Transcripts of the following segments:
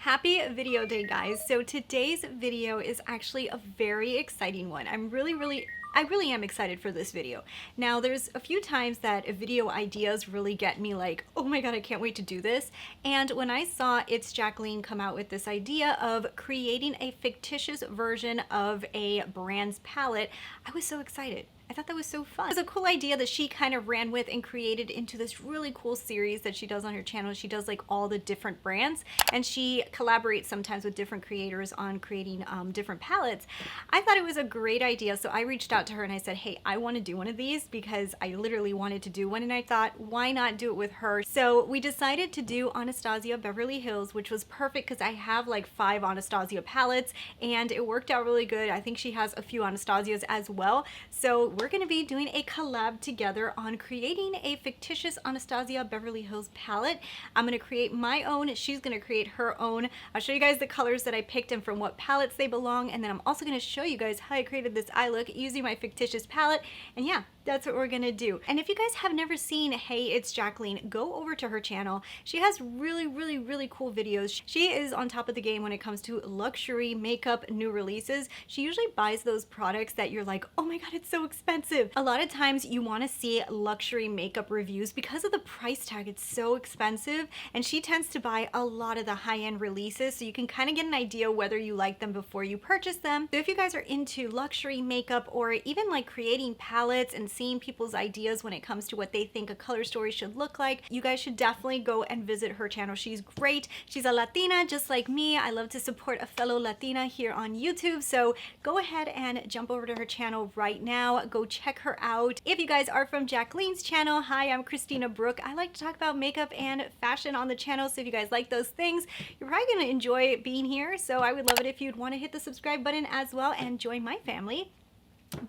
Happy video day, guys. So today's video is actually a very exciting one. I really am excited for this video. Now, there's a few times that video ideas really get me like, oh my god, I can't wait to do this. And when I saw It's Jackeline come out with this idea of creating a fictitious version of a brand's palette, I was so excited. I thought that was so fun. It was a cool idea that she kind of ran with and created into this really cool series that she does on her channel. She does like all the different brands and she collaborates sometimes with different creators on creating different palettes. I thought it was a great idea, so I reached out to her and I said, hey, I want to do one of these because I literally wanted to do one, and I thought, why not do it with her? So we decided to do ANASTASIA Beverly Hills, which was perfect because I have like 5 ANASTASIA palettes and it worked out really good. I think she has a few ANASTASIAs as well. So we're going to be doing a collab together on creating a fictitious ANASTASIA Beverly Hills palette. I'm going to create my own. She's going to create her own. I'll show you guys the colors that I picked and from what palettes they belong. And then I'm also going to show you guys how I created this eye look using my fictitious palette. And yeah, that's what we're going to do. And if you guys have never seen Hey, It's Jackeline, go over to her channel. She has really cool videos. She is on top of the game when it comes to luxury makeup new releases. She usually buys those products that you're like, oh my god, it's so expensive. A lot of times you want to see luxury makeup reviews because of the price tag. It's so expensive, and she tends to buy a lot of the high-end releases, so you can kind of get an idea whether you like them before you purchase them. So if you guys are into luxury makeup or even like creating palettes and seeing people's ideas when it comes to what they think a color story should look like, you guys should definitely go and visit her channel. She's great. She's a Latina just like me. I love to support a fellow Latina here on YouTube, so go ahead and jump over to her channel right now. Go check her out. If you guys are from Jackeline's channel, hi, I'm Christina Brooke. I like to talk about makeup and fashion on the channel, so if you guys like those things, you're probably going to enjoy being here, so I would love it if you'd want to hit the subscribe button as well and join my family.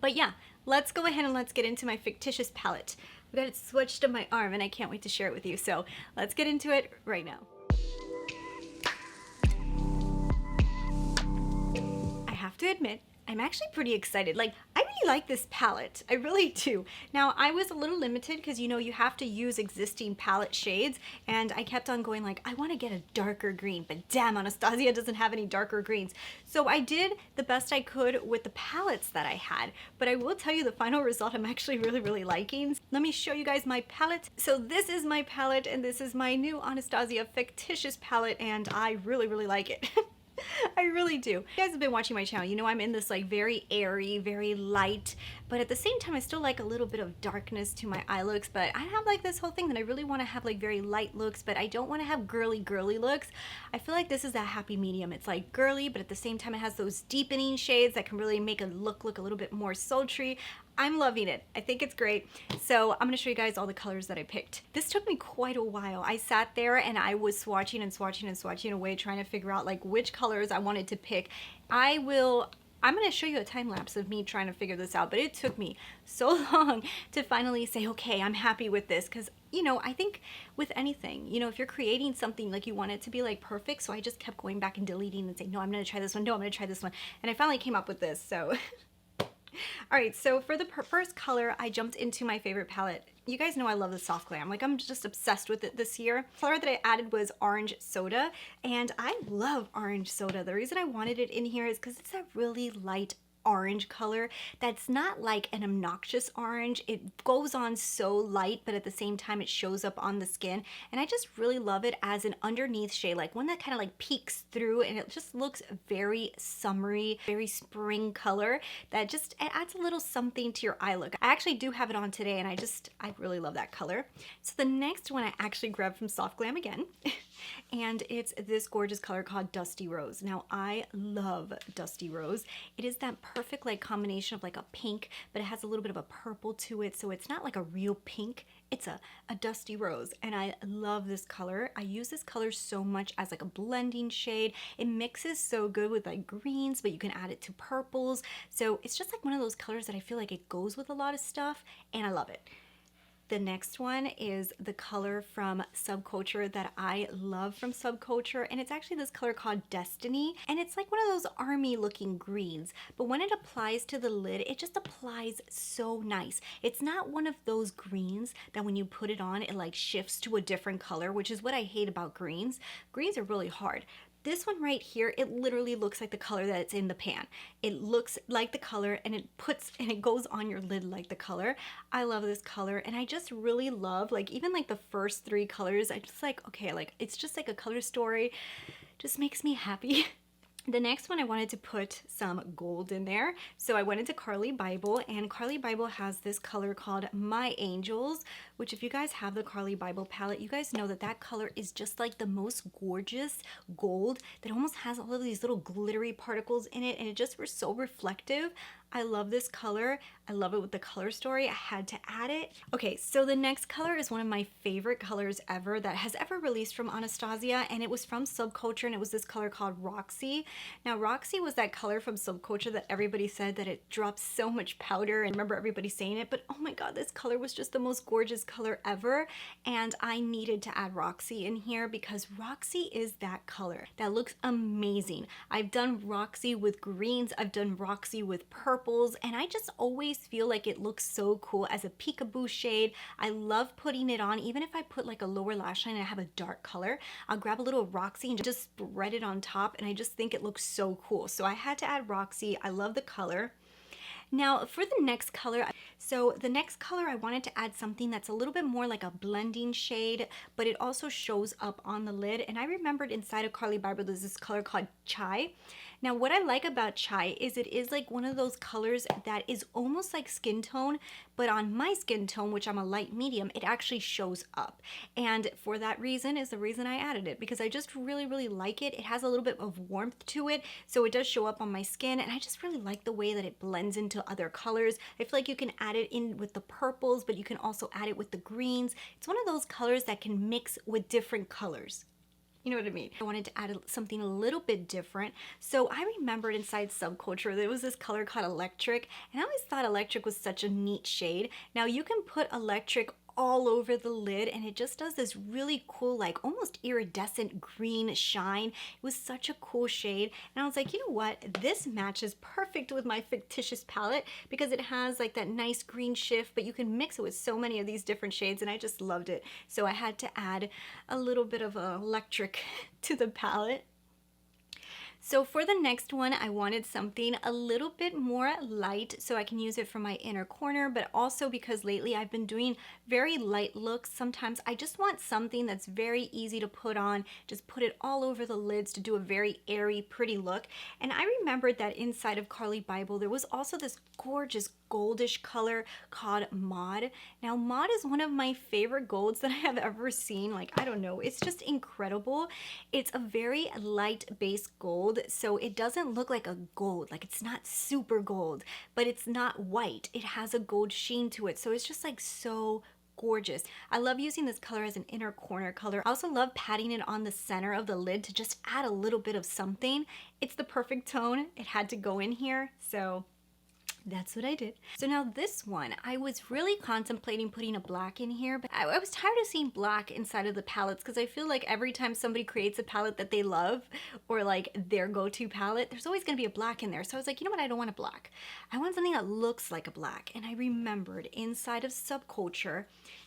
But yeah, let's go ahead and let's get into my fictitious palette. We got it switched to my arm and I can't wait to share it with you, so let's get into it right now. I have to admit, I'm actually pretty excited. Like, I really like this palette. I really do. Now, I was a little limited because, you know, you have to use existing palette shades, and I kept on going like, I want to get a darker green, but damn, Anastasia doesn't have any darker greens. So I did the best I could with the palettes that I had, but I will tell you the final result I'm actually really liking. Let me show you guys my palette. So this is my palette, and this is my new Anastasia fictitious palette, and I really like it. I really do. You guys have been watching my channel. You know I'm in this like very airy, very light, but at the same time I still like a little bit of darkness to my eye looks, but I have like this whole thing that I really want to have like very light looks, but I don't want to have girly looks. I feel like this is that happy medium. It's like girly, but at the same time it has those deepening shades that can really make a look a little bit more sultry. I'm loving it. I think it's great. So I'm gonna show you guys all the colors that I picked. This took me quite a while. I sat there and I was swatching away trying to figure out like which colors I wanted to pick. I'm gonna show you a time lapse of me trying to figure this out, but it took me so long to finally say, okay, I'm happy with this, because you know, I think with anything, you know, if you're creating something, like you want it to be like perfect, so I just kept going back and deleting and saying, no, I'm gonna try this one, no, I'm gonna try this one, and I finally came up with this, so. Alright, so for the first color, I jumped into my favorite palette. You guys know I love the Soft Glam. Like, I'm just obsessed with it this year. The color that I added was Orange Soda, and I love Orange Soda. The reason I wanted it in here is because it's a really light orange color that's not like an obnoxious orange. It goes on so light, but at the same time it shows up on the skin, and I just really love it as an underneath shade, like one that kind of like peeks through, and it just looks very summery, very spring color that just it adds a little something to your eye look. I actually do have it on today, and I really love that color. So the next one I actually grabbed from Soft Glam again and it's this gorgeous color called Dusty Rose. Now, I love Dusty Rose. It is that perfect like combination of like a pink, but it has a little bit of a purple to it, so it's not like a real pink. It's a dusty rose, and I love this color. I use this color so much as like a blending shade. It mixes so good with like greens, but you can add it to purples. So it's just like one of those colors that I feel like it goes with a lot of stuff, and I love it. The next one is the color from Subculture that I love from Subculture, and it's actually this color called Destiny, and it's like one of those army looking greens, but when it applies to the lid, it just applies so nice. It's not one of those greens that when you put it on, it like shifts to a different color, which is what I hate about greens. Greens are really hard. this one right here, it literally looks like the color that it's in the pan. It looks like the color, and it goes on your lid like the color. I love this color, and I just really love, like, even like the first 3 colors, I just like, okay, like it's just like a color story, just makes me happy. The next one, I wanted to put some gold in there. So I went into CARLI BYBEL, and CARLI BYBEL has this color called My Angels, which if you guys have the CARLI BYBEL palette, you guys know that that color is just like the most gorgeous gold that almost has all of these little glittery particles in it, and it just was so reflective. I love this color. I love it with the color story. I had to add it. Okay, so the next color is one of my favorite colors ever that has ever released from Anastasia, and it was from Subculture, and it was this color called Roxy. Now, Roxy was that color from Subculture that everybody said that it drops so much powder, and I remember everybody saying it, but oh my god, this color was just the most gorgeous color ever, and I needed to add Roxy in here because Roxy is that color that looks amazing. I've done Roxy with greens, I've done Roxy with purples, and I just always feel like it looks so cool as a peekaboo shade. I love putting it on, even if I put like a lower lash line and I have a dark color, I'll grab a little Roxy and just spread it on top, and I just think it looks so cool. So I had to add Roxy. I love the color. Now for the next color, I wanted to add something that's a little bit more like a blending shade, but it also shows up on the lid. And I remembered inside of CARLI BYBEL there's this color called Chai. Now what I like about Chai is it is like one of those colors that is almost like skin tone, but on my skin tone, which I'm a light medium, it actually shows up. And for that reason is the reason I added it, because I just really, really like it. It has a little bit of warmth to it, so it does show up on my skin, and I just really like the way that it blends into other colors. I feel like you can add it in with the purples, but you can also add it with the greens. It's one of those colors that can mix with different colors. You know what I mean? I wanted to add something a little bit different. So I remembered inside Subculture there was this color called Electric, and I always thought Electric was such a neat shade. Now you can put Electric all over the lid, and it just does this really cool, like almost iridescent green shine. It was such a cool shade, and I was like, you know what, this matches perfect with my fictitious palette because it has like that nice green shift, but you can mix it with so many of these different shades, and I just loved it. So I had to add a little bit of electric to the palette. So for the next one, I wanted something a little bit more light so I can use it for my inner corner, but also because lately I've been doing very light looks. Sometimes I just want something that's very easy to put on, just put it all over the lids to do a very airy, pretty look. And I remembered that inside of CARLI BYBEL, there was also this gorgeous goldish color called Mod. Now Mod is one of my favorite golds that I have ever seen. Like, I don't know, it's just incredible. It's a very light base gold, so it doesn't look like a gold, like it's not super gold, but it's not white. It has a gold sheen to it, so it's just like so gorgeous. I love using this color as an inner corner color. I also love patting it on the center of the lid to just add a little bit of something. It's the perfect tone. It had to go in here, so that's what I did. So now this one, I was really contemplating putting a black in here, but I was tired of seeing black inside of the palettes because I feel like every time somebody creates a palette that they love or like their go-to palette, there's always gonna be a black in there. So I was like, you know what, I don't want a black. I want something that looks like a black. And I remembered inside of Subculture,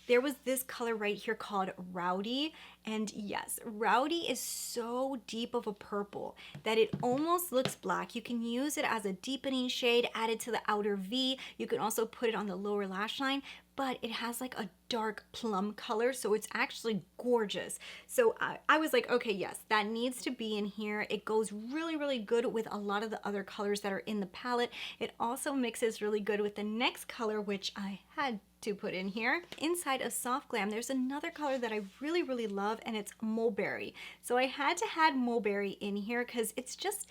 there was this color right here called Rowdy. And yes, Rowdy is so deep of a purple that it almost looks black. You can use it as a deepening shade, add it to the outer V. You can also put it on the lower lash line, but it has like a dark plum color, so it's actually gorgeous. So I was like, okay, yes, that needs to be in here. It goes really, really good with a lot of the other colors that are in the palette. It also mixes really good with the next color, which I had to put in here. Inside of Soft Glam, there's another color that I really, really love, and it's Mulberry. So I had to add Mulberry in here because it's just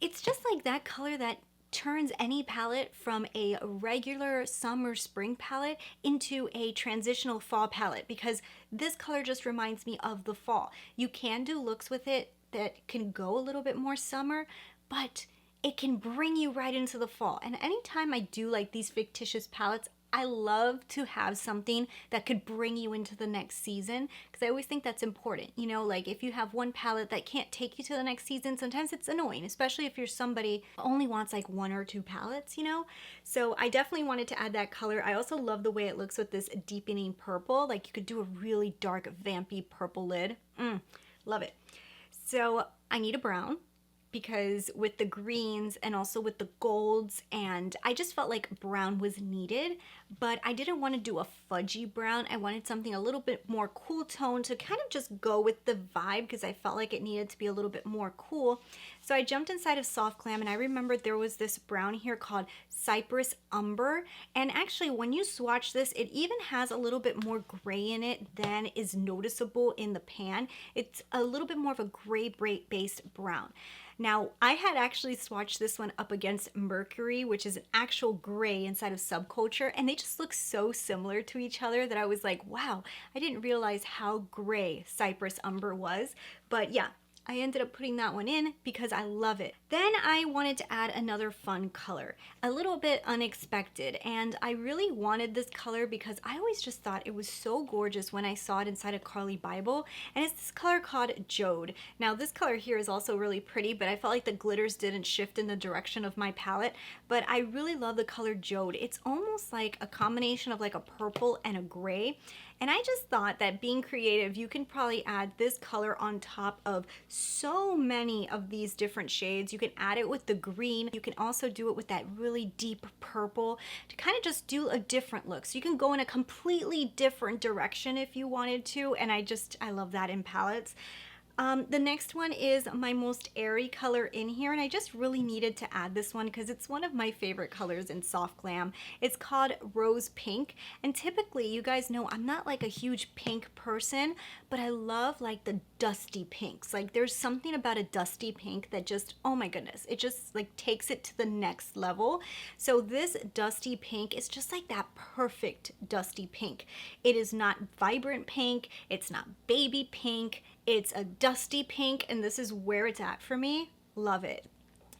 like that color that turns any palette from a regular summer spring palette into a transitional fall palette, because this color just reminds me of the fall. You can do looks with it that can go a little bit more summer, but it can bring you right into the fall. And anytime I do like these fictitious palettes, I love to have something that could bring you into the next season, because I always think that's important. You know, like if you have one palette that can't take you to the next season, sometimes it's annoying, especially if you're somebody who only wants like 1 or 2 palettes, you know? So I definitely wanted to add that color. I also love the way it looks with this deepening purple. Like you could do a really dark vampy purple lid. Love it. So I need a brown, because with the greens and also with the golds, and I just felt like brown was needed, but I didn't want to do a fudgy brown. I wanted something a little bit more cool tone to kind of just go with the vibe, because I felt like it needed to be a little bit more cool. So I jumped inside of Soft Glam, and I remembered there was this brown here called Cypress Umber, and actually when you swatch this, it even has a little bit more gray in it than is noticeable in the pan. It's a little bit more of a gray based brown. Now, I had actually swatched this one up against Mercury, which is an actual gray inside of Subculture, and they just look so similar to each other that I was like, wow, I didn't realize how gray Cypress Umber was. But yeah, I ended up putting that one in because I love it. Then I wanted to add another fun color, a little bit unexpected, and I really wanted this color because I always just thought it was so gorgeous when I saw it inside a CARLI BYBEL, and it's this color called Joad. Now this color here is also really pretty, but I felt like the glitters didn't shift in the direction of my palette, but I really love the color Joad. It's almost like a combination of like a purple and a gray. And I just thought that being creative, you can probably add this color on top of so many of these different shades. You can add it with the green. You can also do it with that really deep purple to kind of just do a different look. So you can go in a completely different direction if you wanted to. And I love that in palettes. The next one is my most airy color in here, and I just really needed to add this one because it's one of my favorite colors in Soft Glam. It's called Rose Pink, and typically, you guys know I'm not like a huge pink person, but I love like the dusty pinks. Like there's something about a dusty pink that just, oh my goodness, it just like takes it to the next level. So this dusty pink is just like that perfect dusty pink. It is not vibrant pink, it's not baby pink, it's a dusty pink, and this is where it's at for me. Love it.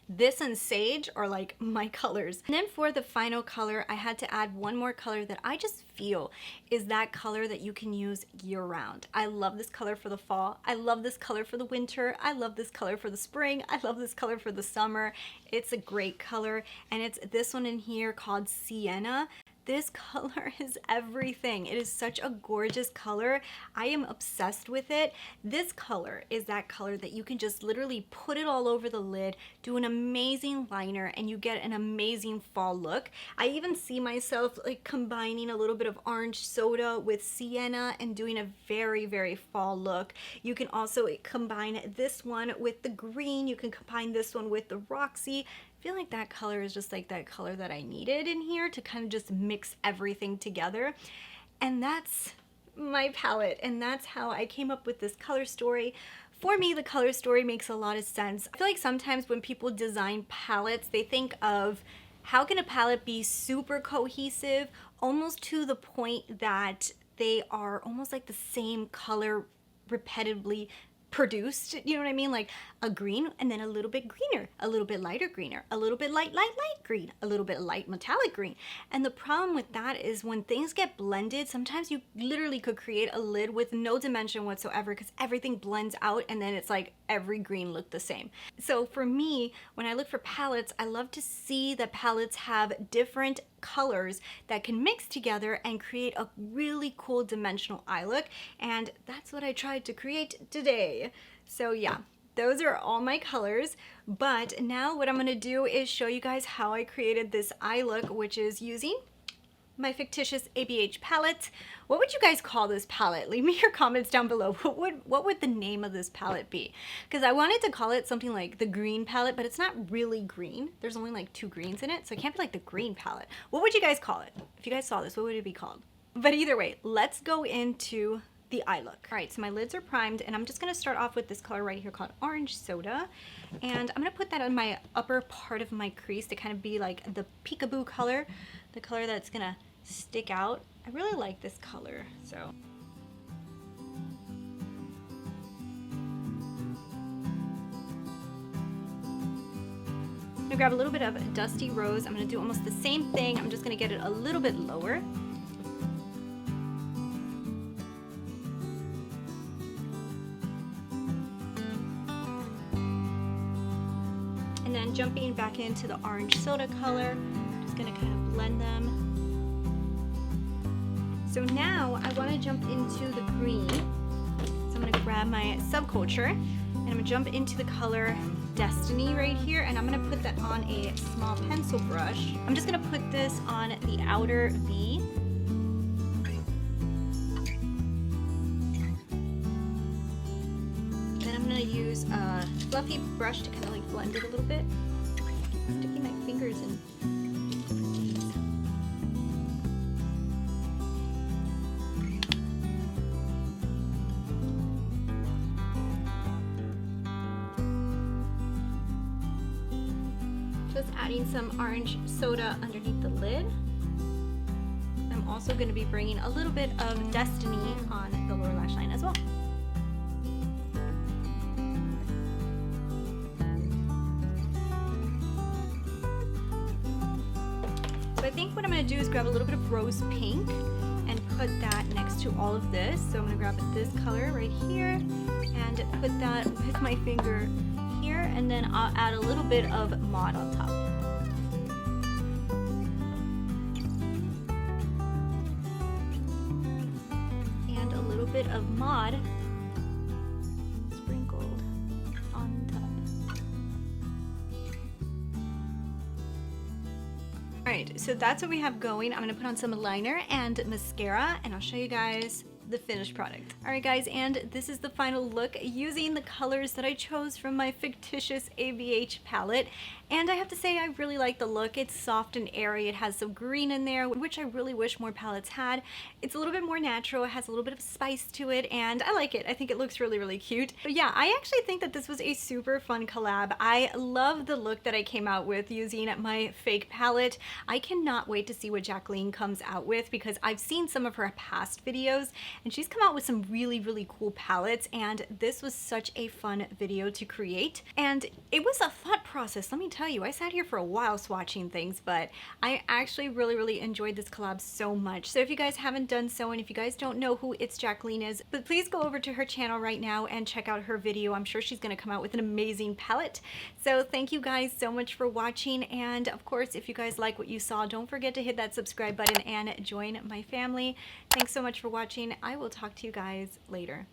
This and Sage are like my colors. And then for the final color, I had to add one more color that I just feel is that color that you can use year round. I love this color for the fall. I love this color for the winter. I love this color for the spring. I love this color for the summer. It's a great color, and it's this one in here called Sienna. This color is everything. It is such a gorgeous color. I am obsessed with it. This color is that color that you can just literally put it all over the lid, do an amazing liner, and you get an amazing fall look. I even see myself like combining a little bit of orange soda with sienna and doing a very, very fall look. You can also combine this one with the green. You can combine this one with the Roxy. I feel like that color is just like that color that I needed in here to kind of just mix everything together. And that's my palette, and that's how I came up with this color story. For me, the color story makes a lot of sense. I feel like sometimes when people design palettes, they think of how can a palette be super cohesive, almost to the point that they are almost like the same color repetitively produced, you know what I mean? Like a green and then a little bit greener, a little bit lighter greener, a little bit light green, a little bit light metallic green. And the problem with that is when things get blended, sometimes you literally could create a lid with no dimension whatsoever because everything blends out and then it's like every green looked the same. So for me, when I look for palettes, I love to see that palettes have different colors that can mix together and create a really cool dimensional eye look, and that's what I tried to create today. So yeah, those are all my colors, but now what I'm gonna do is show you guys how I created this eye look, which is using my fictitious ABH palette. What would you guys call this palette? Leave me your comments down below. What would the name of this palette be? Because I wanted to call it something like the green palette, but it's not really green. There's only like 2 greens in it, so it can't be like the green palette. What would you guys call it? If you guys saw this, what would it be called? But either way, let's go into the eye look. All right, so my lids are primed, and I'm just gonna start off with this color right here called Orange Soda. And I'm gonna put that on my upper part of my crease to kind of be like the peekaboo color, the color that's gonna stick out. I really like this color, so. I'm gonna grab a little bit of Dusty Rose. I'm gonna do almost the same thing. I'm just gonna get it a little bit lower. And then jumping back into the Orange Soda color, I'm just gonna kind of blend them. So now I want to jump into the green. So I'm going to grab my Subculture And I'm gonna jump into the color Destiny right here, and I'm gonna put that on a small pencil brush. I'm just gonna put this on the outer V. Then I'm gonna use a fluffy brush to kind of like blend it a little bit. Sticking my fingers in different things. Just adding some orange soda underneath the lid. I'm also going to be bringing a little bit of Destiny on the lower lash line as well. So I think what I'm going to do is grab a little bit of rose pink and put that next to all of this. So I'm going to grab this color right here and put that with my finger here, and then I'll add a little bit of Mod on top. And a little bit of Mod sprinkled on top. Alright, so that's what we have going. I'm going to put on some liner and mascara, and I'll show you guys the finished product. Alright guys, and this is the final look using the colors that I chose from my fictitious ABH palette. And I have to say, I really like the look. It's soft and airy. It has some green in there, which I really wish more palettes had. It's a little bit more natural. It has a little bit of spice to it, and I like it. I think it looks really, really cute. But yeah, I actually think that this was a super fun collab. I love the look that I came out with using my fake palette. I cannot wait to see what Jackeline comes out with, because I've seen some of her past videos, and she's come out with some really, really cool palettes, and this was such a fun video to create. And it was a thought process, let me tell you. I sat here for a while swatching things, but I actually really, really enjoyed this collab so much. So if you guys haven't done so, and if you guys don't know who It's Jackeline is, but please go over to her channel right now and check out her video. I'm sure she's gonna come out with an amazing palette. So thank you guys so much for watching, and of course, if you guys like what you saw, don't forget to hit that subscribe button and join my family. Thanks so much for watching. I will talk to you guys later.